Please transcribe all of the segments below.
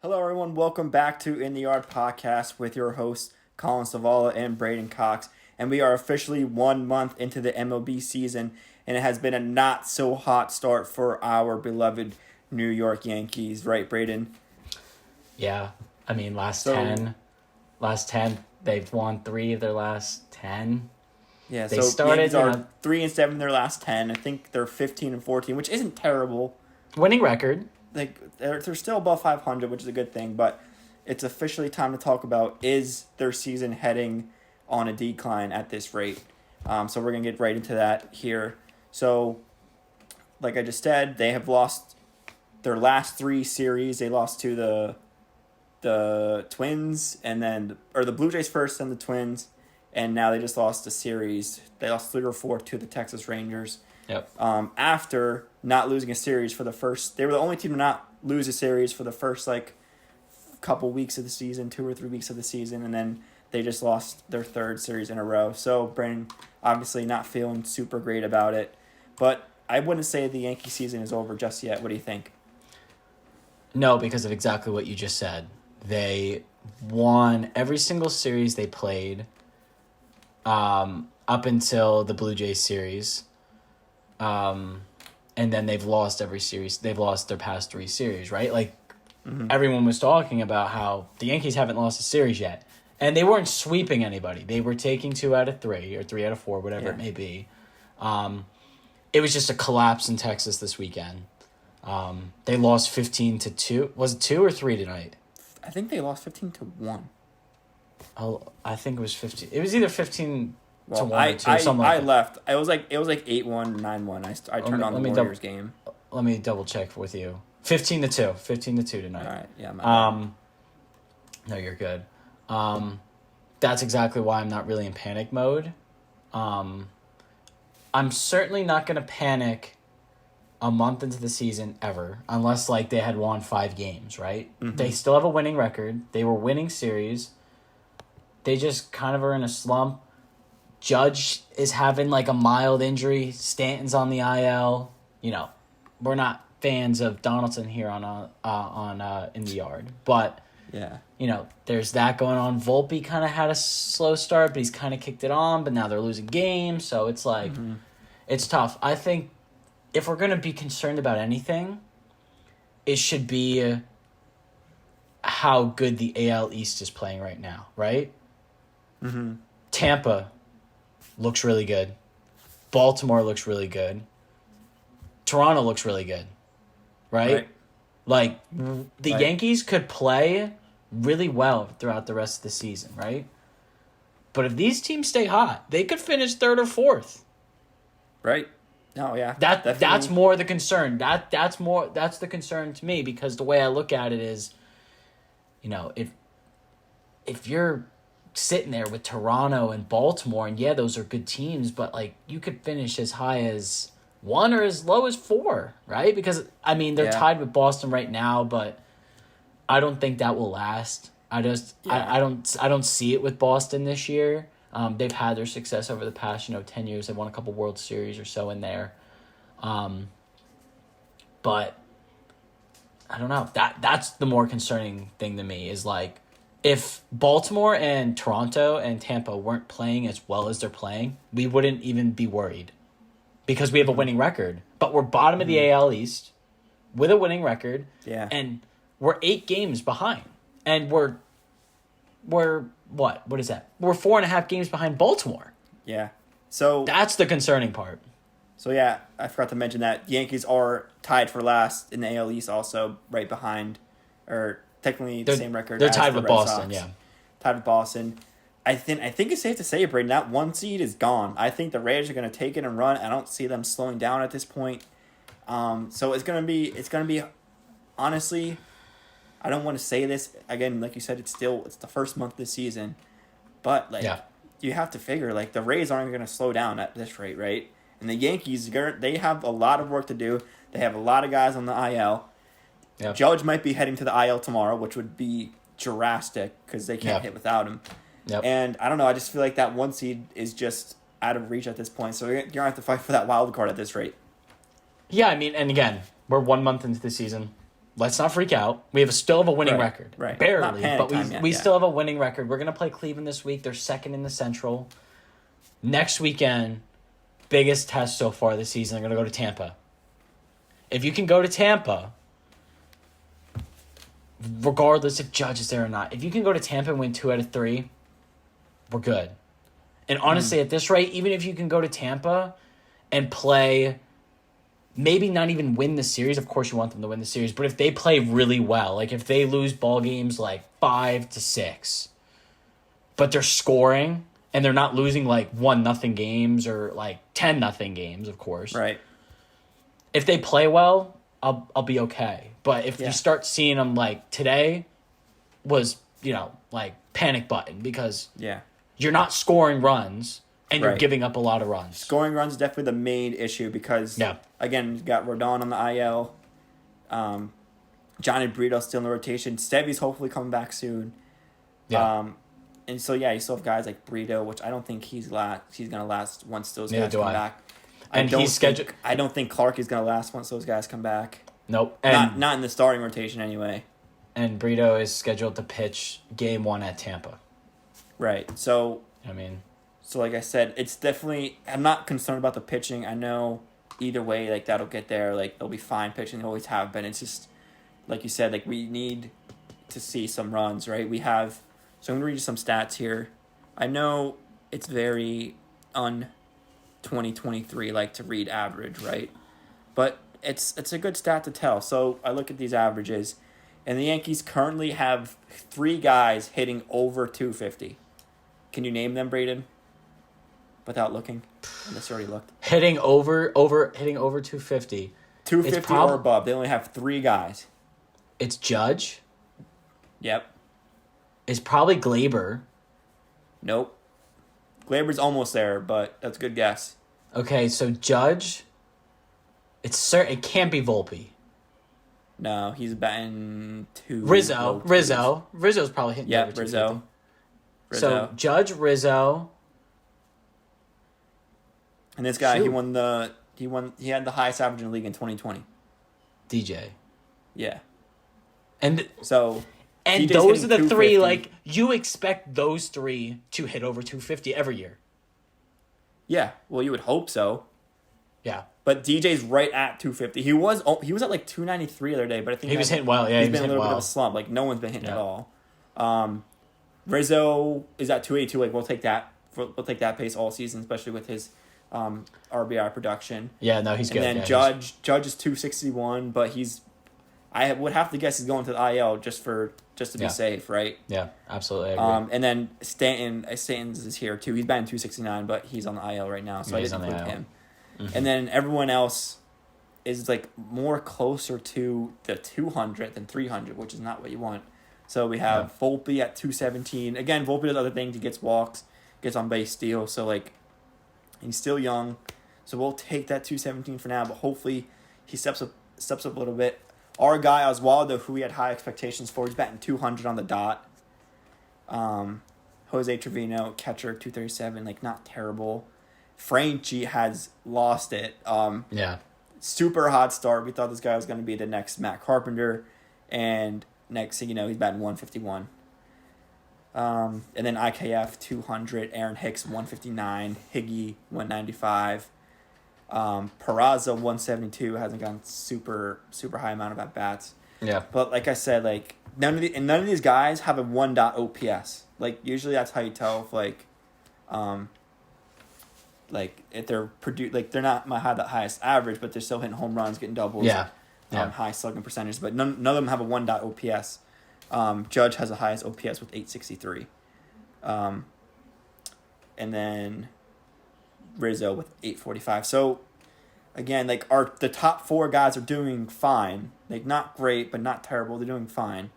Hello, everyone. Welcome back to In the Yard podcast with your hosts, Collin and Braeden Cox. And we are officially 1 month into the MLB season, and it has been a not so hot start for our beloved New York Yankees, right, Braeden? Yeah, I mean, last 10, they've won 3 of their last 10. Yeah, They so started, Yankees are 3-7 in their last 10. I think they're 15-14, which isn't terrible. Winning record. They're still above 500, which is a good thing, but it's officially time to talk about, is their season heading on a decline at this rate? So we're going to get right into that here. So, like I just said, they have lost their last 3 series. They lost to the Twins, or the Blue Jays first, then the Twins, and now they just lost a series. They lost 3 or 4 to the Texas Rangers. Yep. After not losing a series for the first, they were the only team to not lose a series for the first couple weeks of the season, 2 or 3 weeks of the season, and then they just lost their 3rd series in a row. So Braeden obviously not feeling super great about it, but I wouldn't say the Yankee season is over just yet. What do you think? No, because of exactly what you just said. They won every single series they played up until the Blue Jays series. And then they've lost every series. They've lost their past 3 series, right? Everyone was talking about how the Yankees haven't lost a series yet. And they weren't sweeping anybody. They were taking 2 out of 3 or 3 out of 4, whatever it may be. It was just a collapse in Texas this weekend. They lost 15-2. Was it 2 or 3 tonight? I think they lost 15-1. I think it was 15. It was either 15 to 1 or 2, something like I that. left. It was like 8-1, 9-1. I turned on the Warriors game. Let me double check with you. 15-2. 15-2 tonight. All right. Yeah. No, you're good. That's exactly why I'm not really in panic mode. I'm certainly not going to panic a month into the season ever, unless they had won 5 games, right? Mm-hmm. They still have a winning record. They were winning series. They just kind of are in a slump. Judge is having a mild injury. Stanton's on the IL. We're not fans of Donaldson here on In the Yard, but yeah, there's that going on. Volpe kind of had a slow start, but he's kind of kicked it on. But now they're losing games, so it's it's tough. I think if we're gonna be concerned about anything, it should be how good the AL East is playing right now, right? Mm-hmm. Tampa looks really good. Baltimore looks really good. Toronto looks really good, right? The Yankees could play really well throughout the rest of the season, right? But if these teams stay hot, they could finish 3rd or 4th. Right. No, yeah. That's more the concern. That's the concern to me, because the way I look at it is, if you're sitting there with Toronto and Baltimore, and those are good teams, but you could finish as high as 1 or as low as 4, right? Because they're tied with Boston right now, but I don't think that will last. I don't see it with Boston this year. They've had their success over the past 10 years. They've won a couple World Series or so in there, but I don't know. That's the more concerning thing to me is if Baltimore and Toronto and Tampa weren't playing as well as they're playing, we wouldn't even be worried, because we have a winning record. But we're bottom of the AL East with a winning record, and we're 8 games behind, and we're what is that? We're 4.5 games behind Baltimore. Yeah, so that's the concerning part. So yeah, I forgot to mention that Yankees are tied for last in the AL East, also right behind, or technically the same record. They're tied the with Red Boston. Sox. Yeah, tied with Boston. I think it's safe to say, Braeden, that 1 seed is gone. I think the Rays are going to take it and run. I don't see them slowing down at this point. So it's gonna be, honestly, I don't want to say this again. Like you said, it's the first month of the season, but you have to figure the Rays aren't going to slow down at this rate, right? And the Yankees, they have a lot of work to do. They have a lot of guys on the IL. Yep. Judge might be heading to the IL tomorrow, which would be drastic because they can't hit without him. Yep. And I don't know. I just feel like that 1 seed is just out of reach at this point. So you're going to have to fight for that wild card at this rate. Yeah, and again, we're 1 month into the season. let's not freak out. We still have a winning record. Right. Barely, but we yet. still have a winning record. We're going to play Cleveland this week. They're second in the Central. Next weekend, biggest test so far this season, they're going to go to Tampa. If you can go to Tampa, regardless if Judge is there or not, if you can go to Tampa and win 2 out of 3, we're good. And honestly, at this rate, even if you can go to Tampa and play, maybe not even win the series. Of course, you want them to win the series. But if they play really well, like if they lose ball games like 5-6, but they're scoring and they're not losing like 1-0 games or like 10-0 games, of course. Right. If they play well, I'll be okay. But if you start seeing them like today was, like panic button because you're not scoring runs and you're giving up a lot of runs. Scoring runs is definitely the main issue because, again, you got Rodon on the IL. Johnny Braeden still in the rotation. Stevy's hopefully coming back soon. Yeah. And so, you still have guys like Braeden, which I don't think he's going to last once those guys come back. And he's scheduled. I don't think Clark is going to last once those guys come back. Nope. Not in the starting rotation anyway. And Braeden is scheduled to pitch Game 1 at Tampa. Right. So, so like I said, it's definitely... I'm not concerned about the pitching. I know either way, like, that'll get there. Like, they'll be fine pitching. They always have been. It's just, like you said, like, we need to see some runs, right? We have... So I'm going to read you some stats here. I know it's very 2023 like to read average, right? But it's a good stat to tell. So I look at these averages, and the Yankees currently have 3 guys hitting over 250. Can you name them, Braeden? Without looking, unless you already looked. Hitting over 250. 250 or above. They only have 3 guys. It's Judge. Yep. It's probably Glaber. Nope. Glaber's almost there, but that's a good guess. Okay, so Judge. It can't be Volpe. No, he's batting 2. Rizzo's probably hitting. Yeah, Rizzo. So Judge, Rizzo. And this guy, he had the highest average in the league in 2020. DJ. Yeah. And so and those are the 3, like, you expect those 3 to hit over 250 every year. Yeah, well, you would hope so. Yeah. But DJ's right at 250. He was at like 293 the other day, but I think he was hitting well. Yeah, he's been a little bit of a slump. Like, no one's been hitting at all. Rizzo is at 282. Like, we'll take that pace all season, especially with his RBI production. Yeah, no, he's good. And then Judge is 261, but I would have to guess he's going to the IL just to be safe, right? Yeah, absolutely. I agree. And then Stanton's is here too. He's batting 269, but he's on the IL right now, so I didn't include him. Mm-hmm. And then everyone else is like more closer to the 200 than 300, which is not what you want. So we have Volpe at 217. Again, Volpe does other things. He gets walks, gets on base steals. So like, he's still young. So we'll take that 217 for now. But hopefully, he steps up a little bit. Our guy Oswaldo, who we had high expectations for, he's batting 200 on the dot. Jose Trevino, catcher, 237. Like, not terrible. Franchi has lost it. Super hot start. We thought this guy was going to be the next Matt Carpenter. And next thing you know, he's batting 151. And then IKF, 200. Aaron Hicks, 159. Higgy, 195. Peraza, 172. Hasn't gone super high amount of at-bats. Yeah. But like I said, like, none of these guys have a 1 OPS. Like, usually that's how you tell if, like if they're they're not the highest average, but they're still hitting home runs, getting doubles, high slugging percentage. But none of them have a 1 OPS. Judge has the highest OPS with 863, and then Rizzo with 845. So again, like the top 4 guys are doing fine. Like, not great, but not terrible. They're doing fine.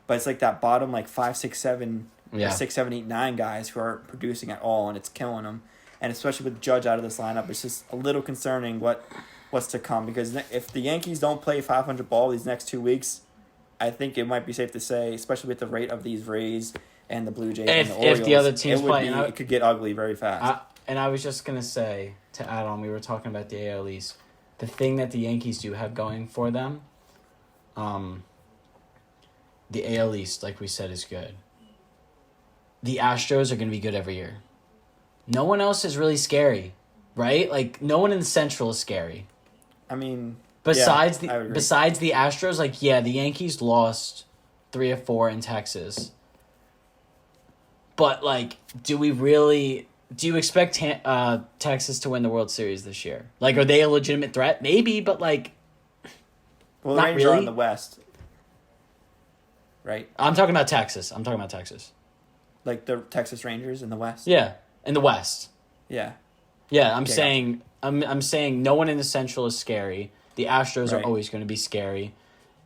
But it's like that bottom 5, 6, 7, 6, 7, 8, 9 guys who aren't producing at all, and it's killing them. And especially with Judge out of this lineup, it's just a little concerning what's to come. Because if the Yankees don't play 500 ball these next 2 weeks, I think it might be safe to say, especially with the rate of these Rays and the Blue Jays and the Orioles, if the other teams it could get ugly very fast. And I was just going to say, to add on, we were talking about the AL East. The thing that the Yankees do have going for them, the AL East, like we said, is good. The Astros are going to be good every year. No one else is really scary, right? Like, no one in the Central is scary. I mean, Besides I would agree. besides the Astros, like, yeah, the Yankees lost 3 or 4 in Texas. But, like, do you expect Texas to win the World Series this year? Like, are they a legitimate threat? Maybe, but, like, well, the not Rangers are really. in the West, right? I'm talking about Texas. Like the Texas Rangers in the West. Yeah, in the West. Yeah. Yeah, I'm Okay, saying I'm saying no one in the Central is scary. The Astros are Right. always going to be scary.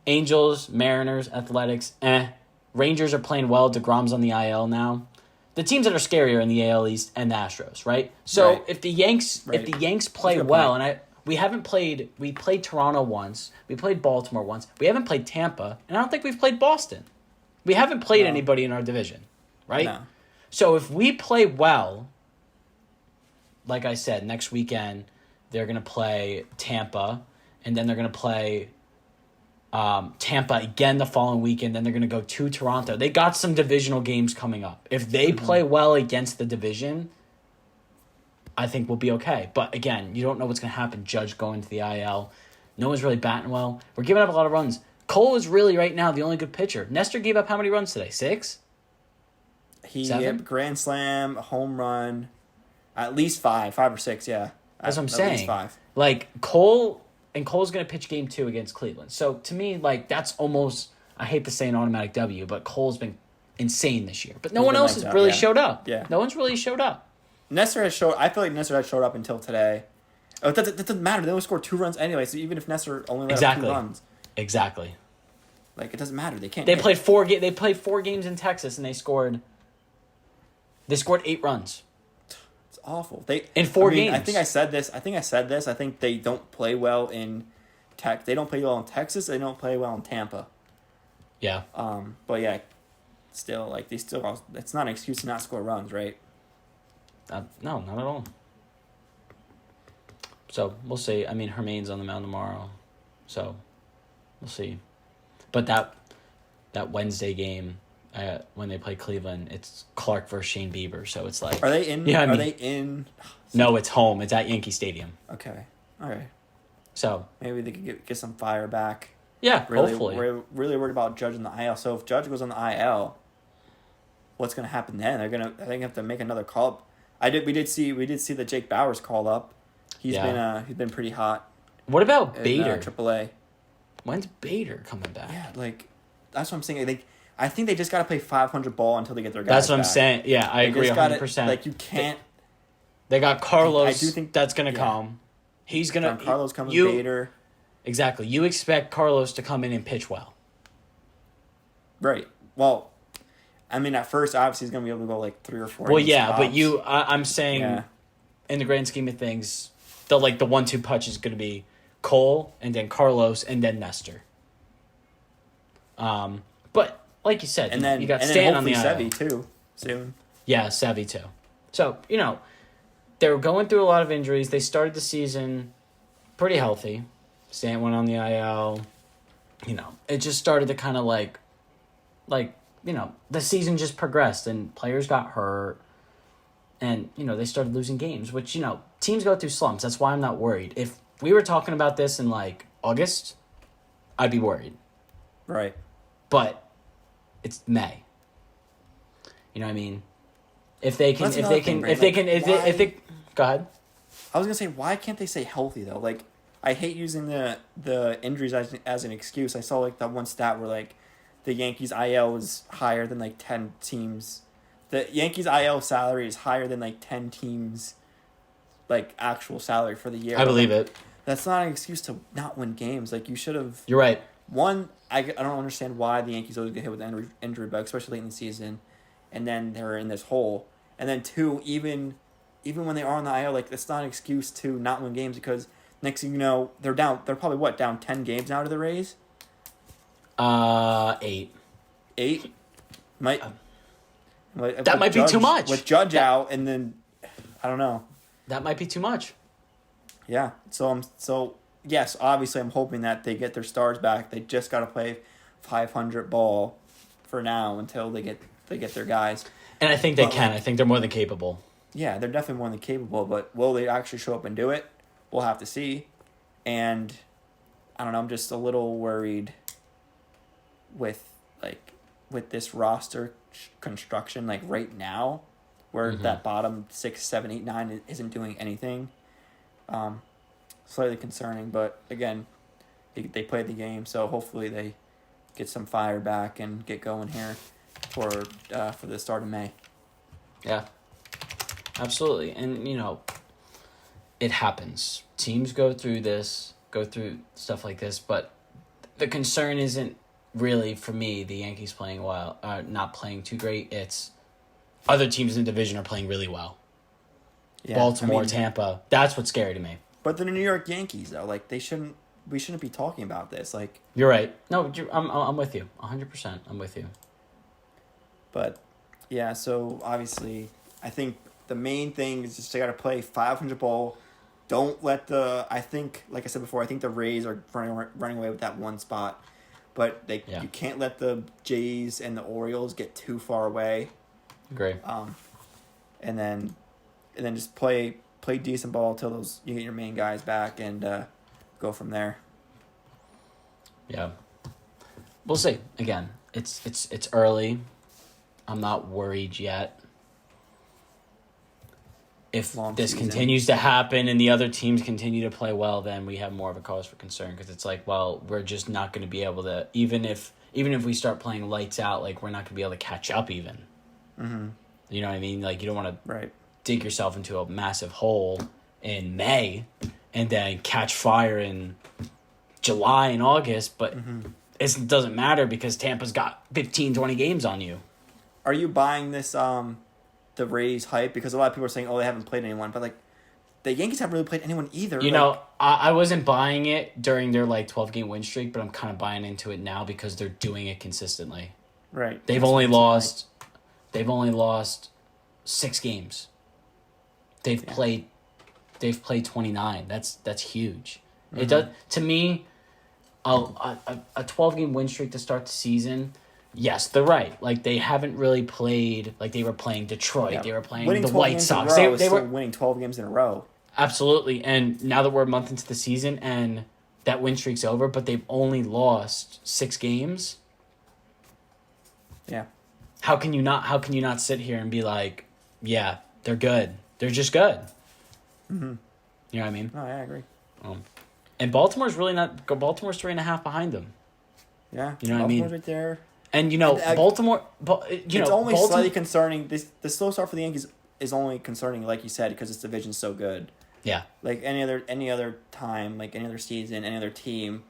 Angels, Mariners, Athletics, Rangers are playing well. DeGrom's on the IL now. The teams that are scarier in the AL East and the Astros, right? So Right. if the Yanks play good well, point. and we played Toronto once, we played Baltimore once, we haven't played Tampa, and I don't think we've played Boston. We haven't played No. anybody in our division, right? No. So if we play well, like I said, next weekend they're going to play Tampa, and then they're going to play Tampa again the following weekend. Then they're going to go to Toronto. They got some divisional games coming up. If they play well against the division, I think we'll be okay. But again, you don't know what's going to happen. Judge going to the IL. No one's really batting well. We're giving up a lot of runs. Cole is really right now the only good pitcher. Nestor gave up how many runs today? 6? He 7? hit grand slam, a home run, at least 5 or 6. Yeah, That's what I'm At saying. least 5. Like, Cole's going to pitch game 2 against Cleveland. So, to me, like, that's almost, I hate to say an automatic W, but Cole's been insane this year. But no He's one been else lights has out, really yeah. showed up. Yeah. No one's really showed up. Nestor has showed. I feel like Nestor has showed up until today. Oh, that doesn't matter. They only scored 2 runs anyway. So even if Nestor only let up 2 runs, Exactly. like it doesn't matter. They can't. They hit. played 4 games in Texas, and they scored 8 runs. It's awful. They In 4 games. I think I said this. I think they don't play well in They don't play well in Texas. They don't play well in Tampa. Yeah. But yeah, still like they still. It's not an excuse to not score runs, right? No, not at all. So, we'll see. I mean, Hermane's on the mound tomorrow. So, we'll see. But that Wednesday game, when they play Cleveland, it's Clark versus Shane Bieber. So, it's like... Are they in? Yeah, Are they in? No, it's home. It's at Yankee Stadium. Okay. All right. So... Maybe they could get some fire back. Yeah, Really, hopefully. We're really worried about Judge in the IL. So if Judge goes on the IL, what's going to happen then? I think they have to make another call. We did see that Jake Bauer's called up. He's been pretty hot. What about in, Bader? AAA. When's Bader coming back? Yeah, like that's what I'm saying. I think they just got to play 500 ball until they get their guys. That's what I'm back. saying. Yeah, I agree 100%. Like you can't. They got Carlos. I do think that's gonna come. He's gonna. Carlos comes you, with Bader. Exactly. You expect Carlos to come in and pitch well. Right. Well, I mean, at first, obviously, he's going to be able to go like 3 or 4. Well, yeah, tops. but I'm saying, in the grand scheme of things, the 1-2 punch is going to be Cole and then Carlos and then Nestor. But like you said, and then you got and Stan then on the hopefully IL. Sevy too soon. Yeah, Savvy too. So they were going through a lot of injuries. They started the season pretty healthy. Stan went on the IL. It just started to kind of the season just progressed and players got hurt and, they started losing games, which, teams go through slumps. That's why I'm not worried. If we were talking about this in August, I'd be worried. Right. But it's May. You know what I mean? If they can, That's another thing, Braeden. if they, go ahead. I was gonna say, why can't they say healthy though? Like, I hate using the injuries as an excuse. I saw that one stat where the Yankees IL was higher than 10 teams. The Yankees IL salary is higher than 10 teams, actual salary for the year. I believe it. That's not an excuse to not win games. You should have. You're right. One, I don't understand why the Yankees always get hit with injury bug, especially late in the season, and then they're in this hole. And then 2, even when they are on the IL, it's not an excuse to not win games because next thing you know, they're down. They're probably down 10 games now to the Rays. 8. 8 might. That might be too much with Judge out, and then I don't know. That might be too much. Yeah. So yes, obviously I'm hoping that they get their stars back. They just got to play 500 ball for now until they get their guys. And I think they can. I think they're more than capable. Yeah, they're definitely more than capable, but will they actually show up and do it? We'll have to see. And I don't know, I'm just a little worried with this roster construction right now, where that bottom 6, 7, 8, 9 isn't doing anything. Slightly concerning, but again, they played the game, so hopefully they get some fire back and get going here for the start of May. Yeah, absolutely. And, it happens. Teams go through stuff like this, but the concern isn't really, for me, the Yankees playing well, not playing too great. It's other teams in the division are playing really well. Yeah, Baltimore, Tampa, that's what's scary to me. But the New York Yankees, though, we shouldn't be talking about this. You're right. No, I'm with you. 100%. I'm with you. But, yeah, so obviously, I think the main thing is just they got to play 500 ball. Don't let like I said before, I think the Rays are running away with that one spot. But you can't let the Jays and the Orioles get too far away. Agree. And then just play decent ball till you get your main guys back and go from there. Yeah, we'll see. Again, it's early. I'm not worried yet. If this continues to happen and the other teams continue to play well, then we have more of a cause for concern, because it's we're just not going to be able to, even if we start playing lights out, we're not going to be able to catch up even. Mm-hmm. You know what I mean? You don't want to right. dig yourself into a massive hole in May and then catch fire in July and August, but it doesn't matter because Tampa's got 15, 20 games on you. Are you buying this the Rays hype? Because a lot of people are saying, they haven't played anyone, but the Yankees haven't really played anyone either. I wasn't buying it during their 12-game win streak, but I'm kind of buying into it now because they're doing it consistently. Right. They've only lost 6 games. They've played 29. That's huge. Mm-hmm. It does, to me, a 12-game win streak to start the season. Yes, they're right. They haven't really played they were playing Detroit. Yeah. They were playing the White Sox. They were winning 12 games in a row. Absolutely. And now that we're a month into the season and that win streak's over, but they've only lost 6 games. Yeah. How can you not sit here and be yeah, they're good. They're just good. Mm-hmm. You know what I mean? Oh, I agree. And Baltimore's really not. Baltimore's 3.5 behind them. Yeah. You know what I mean? Baltimore's right there. And Baltimore. It's only slightly concerning. The slow start for the Yankees is only concerning, like you said, because this division's so good. Yeah. Any other time, any other season, any other team,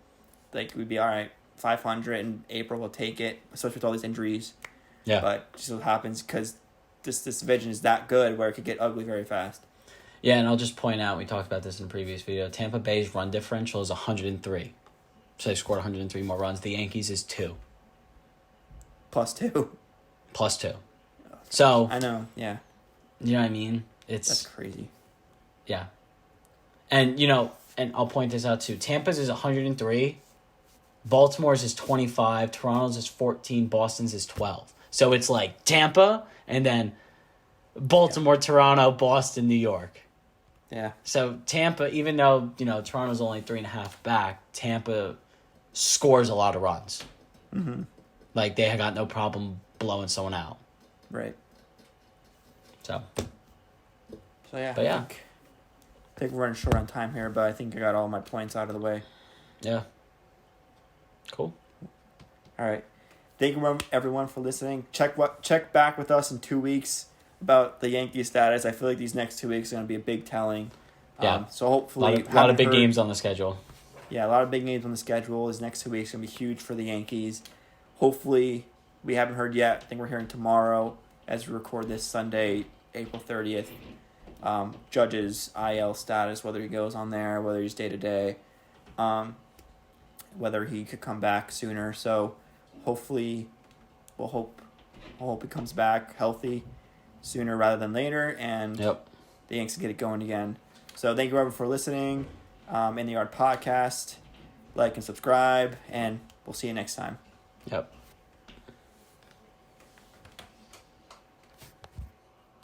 we'd be all right. 500 in April, we'll take it, especially with all these injuries. Yeah. But it just so happens because this division is that good where it could get ugly very fast. Yeah, and I'll just point out, we talked about this in the previous video, Tampa Bay's run differential is 103. So they've scored 103 more runs. The Yankees is 2. +2. +2. So I know, yeah. You know what I mean? That's crazy. Yeah. And, and I'll point this out too. Tampa's is 103. Baltimore's is 25. Toronto's is 14. Boston's is 12. So it's Tampa and then Baltimore, Toronto, Boston, New York. Yeah. So Tampa, even though, Toronto's only 3.5 back, Tampa scores a lot of runs. Mm-hmm. They have got no problem blowing someone out. Right. So yeah. But yeah. I think we're running short on time here, but I think I got all my points out of the way. Yeah. Cool. All right. Thank you, everyone, for listening. Check back with us in 2 weeks about the Yankee status. I feel like these next 2 weeks are going to be a big telling. Yeah. So hopefully... A lot of big games on the schedule. Yeah, a lot of big games on the schedule. These next 2 weeks are going to be huge for the Yankees. Hopefully, we haven't heard yet. I think we're hearing tomorrow as we record this Sunday, April 30th. Judge's IL status, whether he goes on there, whether he's day-to-day, whether he could come back sooner. So hopefully we'll hope he comes back healthy sooner rather than later, and the Yanks get it going again. So thank you, everyone, for listening. In the Yard Podcast. Like and subscribe, and we'll see you next time. Yep.